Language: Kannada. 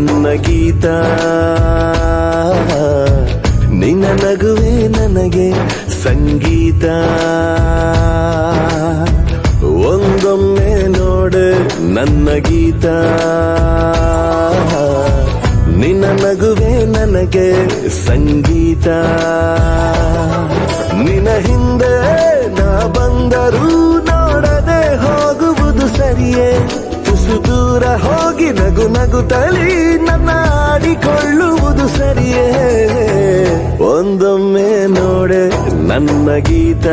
ನನ್ನ ಗೀತ. ನಿನ್ನ ನಗುವೆ ನನಗೆ ಸಂಗೀತ. ಒಂದೊಮ್ಮೆ ನೋಡೆ ನನ್ನ ಗೀತ. ನಿನ್ನ ನಗುವೆ ನನಗೆ ಸಂಗೀತ. ನಿನ್ನ ಹಿಂದೆ ನಾ ಬಂದರೂ ನೋಡದೆ ಹೋಗುವುದು ಸರಿಯೇ? ತುಸು ದೂರ ಹೋಗಿ ನಗು ನಗುತ್ತಲಿ ನನ್ನ ಆಡಿಕೊಳ್ಳುವುದು ಸರಿಯೇ? ಒಂದೊಮ್ಮೆ ನೋಡೆ ನನ್ನ ಗೀತ.